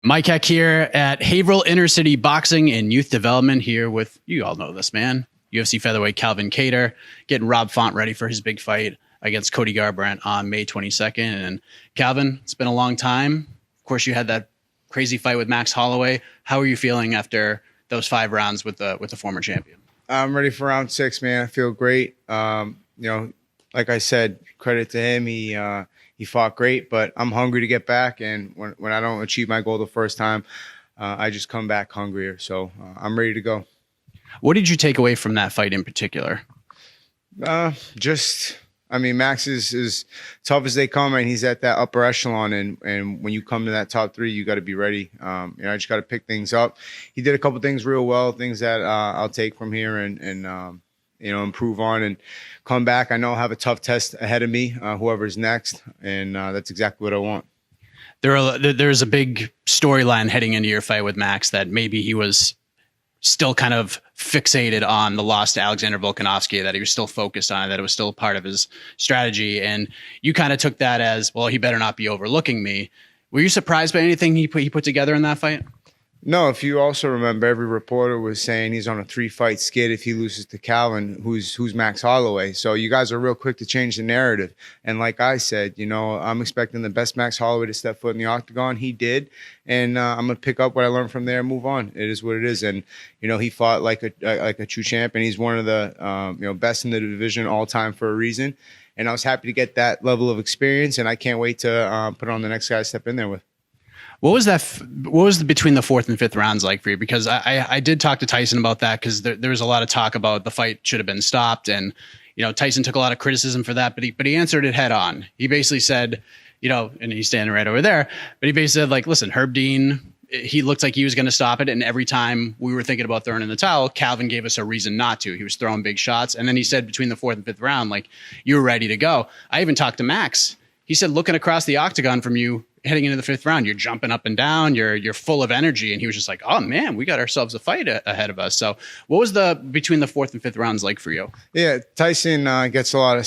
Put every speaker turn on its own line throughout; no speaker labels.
Mike Heck here at Haverhill Inner City Boxing and Youth Development here with, you all know this man, UFC featherweight Calvin Kattar, getting Rob Font ready for his big fight against Cody Garbrandt on May 22nd. And Calvin, it's been a long time. Of course, you had that crazy fight with Max Holloway. How are you feeling after those 5 rounds with the former champion?
I'm ready for round 6, man. I feel great. Like I said, credit to him. He fought great, but I'm hungry to get back. And when I don't achieve my goal the first time, I just come back hungrier. So I'm ready to go.
What did you take away from that fight in particular?
Max is tough as they come, and he's at that upper echelon. And when you come to that top 3, you got to be ready. I just got to pick things up. He did a couple things real well, things that I'll take from here and improve on and come back. I know I'll have a tough test ahead of me, whoever's next, and that's exactly what I want.
There's a big storyline heading into your fight with Max that maybe he was still kind of fixated on the loss to Alexander Volkanovski, that he was still focused on it, that it was still part of his strategy. And you kind of took that as, well, he better not be overlooking me. Were you surprised by anything he put together in that fight?
No, if you also remember, every reporter was saying he's on a 3-fight skid if he loses to Calvin, who's Max Holloway. So you guys are real quick to change the narrative. And like I said, I'm expecting the best Max Holloway to step foot in the octagon. He did. And I'm going to pick up what I learned from there and move on. It is what it is. And, he fought like a true champion. He's one of the best in the division all time for a reason. And I was happy to get that level of experience. And I can't wait to put on the next guy to step in there with.
What was between the 4th and 5th rounds like for you? Because I did talk to Tyson about that, because there was a lot of talk about the fight should have been stopped. And, Tyson took a lot of criticism for that, but he answered it head on. He basically said, and he's standing right over there, but he basically said, like, listen, Herb Dean, he looked like he was going to stop it. And every time we were thinking about throwing in the towel, Calvin gave us a reason not to. He was throwing big shots. And then he said between the 4th and 5th round, like, you were ready to go. I even talked to Max. He said, looking across the octagon from you, heading into the 5th round, you're jumping up and down, you're full of energy. And he was just like, oh man, we got ourselves a fight ahead of us. So what was between the 4th and 5th rounds like for you? Yeah,
Tyson gets a lot of,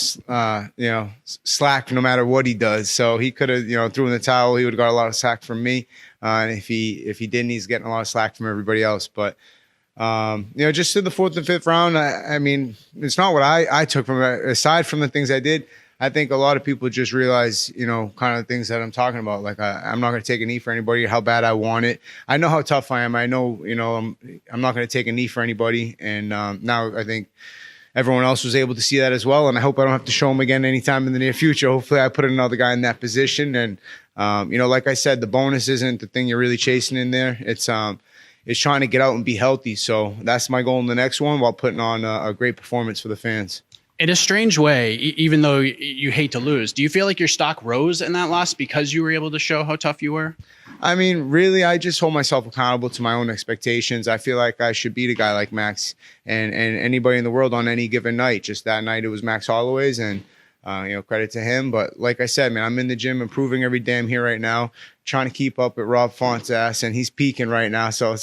slack no matter what he does. So he could have, threw in the towel. He would have got a lot of slack from me. And if he didn't, he's getting a lot of slack from everybody else. But, just in the 4th and 5th round, I mean, it's not what I took from it. Aside from the things I did, I think a lot of people just realize, kind of things that I'm talking about. Like, I'm not going to take a knee for anybody, how bad I want it. I know how tough I am. I know, I'm not going to take a knee for anybody. And now I think everyone else was able to see that as well. And I hope I don't have to show them again anytime in the near future. Hopefully I put another guy in that position. And, like I said, the bonus isn't the thing you're really chasing in there. It's trying to get out and be healthy. So that's my goal in the next one, while putting on a great performance for the fans.
In a strange way, even though you hate to lose, do you feel like your stock rose in that loss because you were able to show how tough you were?
I mean, really, I just hold myself accountable to my own expectations. I feel like I should beat a guy like Max and anybody in the world on any given night. Just that night, it was Max Holloway's, and credit to him. But like I said, man, I'm in the gym improving every day. I'm here right now, trying to keep up with Rob Font's ass, and he's peaking right now. So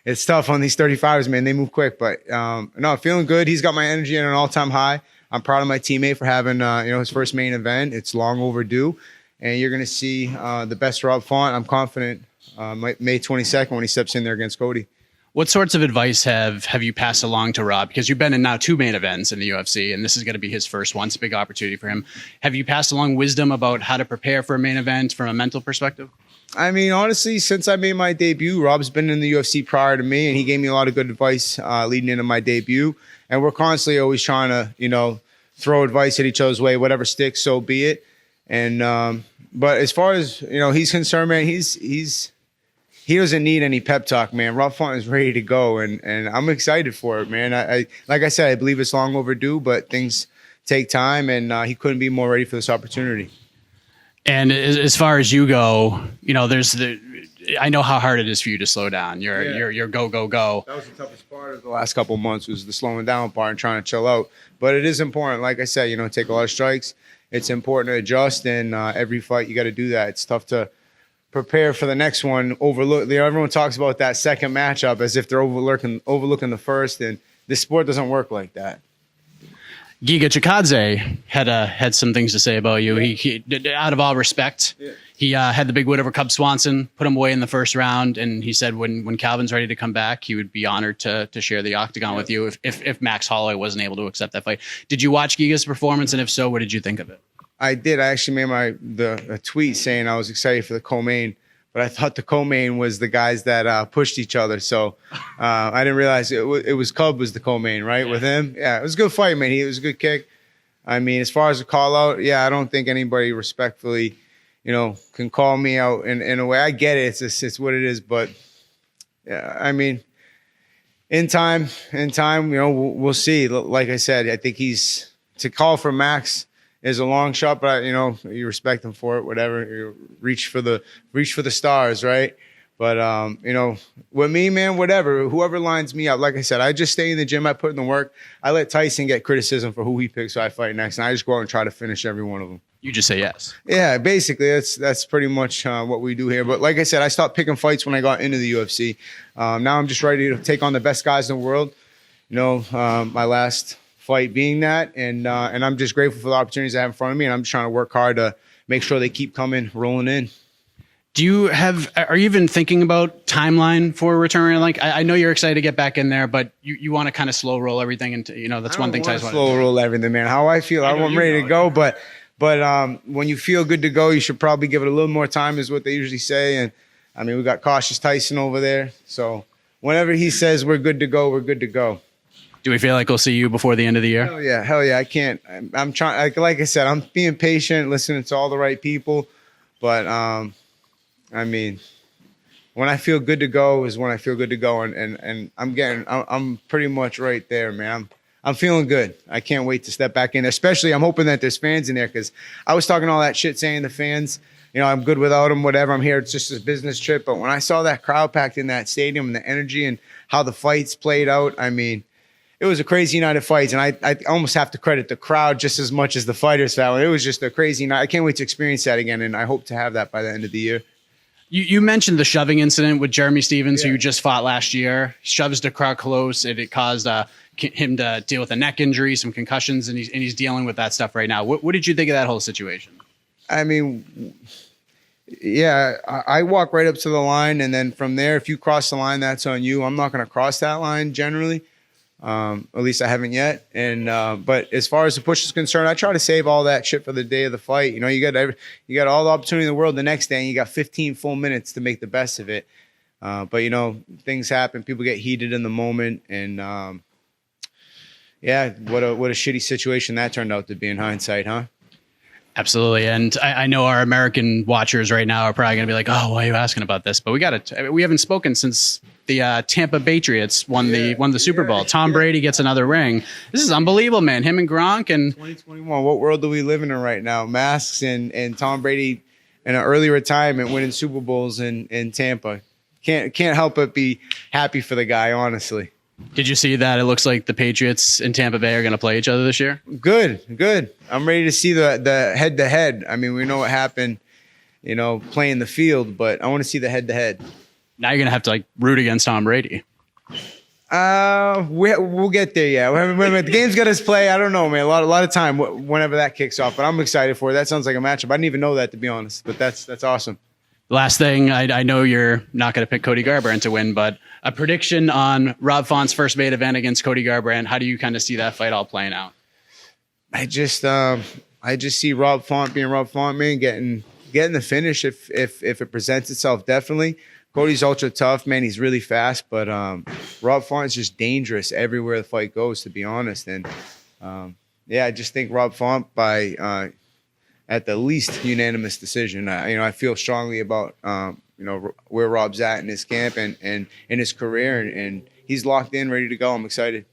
it's tough on these 35s, man. They move quick, but no, feeling good. He's got my energy at an all-time high. I'm proud of my teammate for having his first main event. It's long overdue, and you're going to see the best Rob Font. I'm confident May 22nd when he steps in there against Cody.
What sorts of advice have you passed along to Rob? Because you've been in now 2 main events in the UFC, and this is going to be his first one. It's a big opportunity for him. Have you passed along wisdom about how to prepare for a main event from a mental perspective?
I mean, honestly, since I made my debut, Rob's been in the UFC prior to me, and he gave me a lot of good advice leading into my debut. And we're constantly always trying to, throw advice at each other's way, whatever sticks, so be it. And but as far as he's concerned, man, he doesn't need any pep talk, man. Rob Font is ready to go, and I'm excited for it, man. I like I said, I believe it's long overdue, but things take time, and he couldn't be more ready for this opportunity.
And as far as you go, I know how hard it is for you to slow down. You're go, go, go.
That was the toughest part of the last couple of months, was the slowing down part and trying to chill out. But it is important. Like I said, take a lot of strikes. It's important to adjust, and every fight you got to do that. It's tough to prepare for the next one. Everyone talks about that second matchup as if they're overlooking the first, and this sport doesn't work like that.
Giga Chikadze had some things to say about you. He out of all respect, he had the big win over Cub Swanson, put him away in the first round, and he said when Calvin's ready to come back, he would be honored to share the octagon with you if Max Holloway wasn't able to accept that fight. Did you watch Giga's performance, and if so, what did you think of it?
I did. I actually made a tweet saying I was excited for the co-main, but I thought the co-main was the guys that pushed each other. So I didn't realize it was Cub was the co-main, right, with him. Yeah, it was a good fight, man. It was a good kick. I mean, as far as the call out, yeah, I don't think anybody respectfully, can call me out in a way. I get it. It's what it is. But yeah, I mean, in time, we'll see. Like I said, I think to call for Max is a long shot, but you respect him for it, whatever. You reach for the stars, right? But with me, man, whatever, whoever lines me up, like I said, I just stay in the gym, I put in the work. I let Tyson get criticism for who he picks so I fight next, and I just go out and try to finish every one of them.
You just say yes.
Yeah, basically, that's pretty much what we do here. But like I said, I stopped picking fights when I got into the UFC. Now I'm just ready to take on the best guys in the world. My last fight being that, and I'm just grateful for the opportunities I have in front of me, and I'm just trying to work hard to make sure they keep rolling in.
Are you even thinking about timeline for returning? Like, I know you're excited to get back in there, but you want to kind of slow roll everything, and that's one thing. Tyson
slow roll everything, man. How I feel, I'm ready to go, but when you feel good to go, you should probably give it a little more time, is what they usually say. And I mean, we got cautious Tyson over there, so whenever he says we're good to go, we're good to go.
Do we feel like we'll see you before the end of the year?
Hell yeah. I can't. I'm trying. Like I said, I'm being patient, listening to all the right people. But I mean, when I feel good to go is when I feel good to go, and I'm pretty much right there, man. I'm feeling good. I can't wait to step back in there. Especially, I'm hoping that there's fans in there, because I was talking all that shit saying the fans, I'm good without them, whatever. I'm here. It's just a business trip. But when I saw that crowd packed in that stadium and the energy and how the fights played out, I mean, it was a crazy night of fights, and I almost have to credit the crowd just as much as the fighters felt. It was just a crazy night. I can't wait to experience that again, and I hope to have that by the end of the year.
You mentioned the shoving incident with Jeremy Stevens, who you just fought last year. He shoves the crowd close, and it caused him to deal with a neck injury, some concussions, and he's dealing with that stuff right now. What did you think of that whole situation? I
mean, yeah, I walk right up to the line, and then from there, if you cross the line, that's on you. I'm not going to cross that line generally. At least I haven't yet. And but as far as the push is concerned, I try to save all that shit for the day of the fight. You got all the opportunity in the world the next day, and you got 15 full minutes to make the best of it. But things happen. People get heated in the moment, and what a shitty situation that turned out to be in hindsight, huh?
Absolutely. And I know our American watchers right now are probably going to be like, oh, why are you asking about this? But we haven't spoken since the Tampa Patriots won the Super Bowl. Tom Brady gets another ring. This is unbelievable, man. Him and Gronk. And
2021, what world do we live in right now? Masks and Tom Brady in an early retirement winning Super Bowls in Tampa. Can't help but be happy for the guy, honestly.
Did you see that? It looks like the Patriots and Tampa Bay are going to play each other this year.
Good. I'm ready to see the head-to-head. I mean, we know what happened, playing the field, but I want to see the head-to-head.
Now you're going to have to root against Tom Brady.
We'll get there, yeah. When the game's got us play, I don't know, man. A lot of time whenever that kicks off, but I'm excited for it. That sounds like a matchup. I didn't even know that, to be honest, but that's awesome.
Last thing, I know you're not going to pick Cody Garbrandt to win, but a prediction on Rob Font's first main event against Cody Garbrandt. How do you kind of see that fight all playing out?
I just see Rob Font being Rob Font, man, getting the finish if it presents itself. Definitely. Cody's ultra tough, man. He's really fast, but Rob Font is just dangerous everywhere the fight goes, to be honest. And I just think Rob Font by at the least unanimous decision. I feel strongly about where Rob's at in his camp and in his career, and he's locked in, ready to go. I'm excited.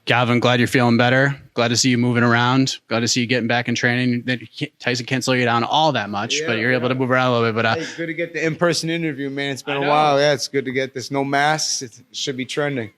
Calvin, glad you're feeling better. Glad to see you moving around. Glad to see you getting back in training. Tyson can't slow you down all that much, but you're able to move around a little bit. But
it's good to get the in-person interview, man. It's been a while. Yeah, it's good to get this. No masks. It should be trending.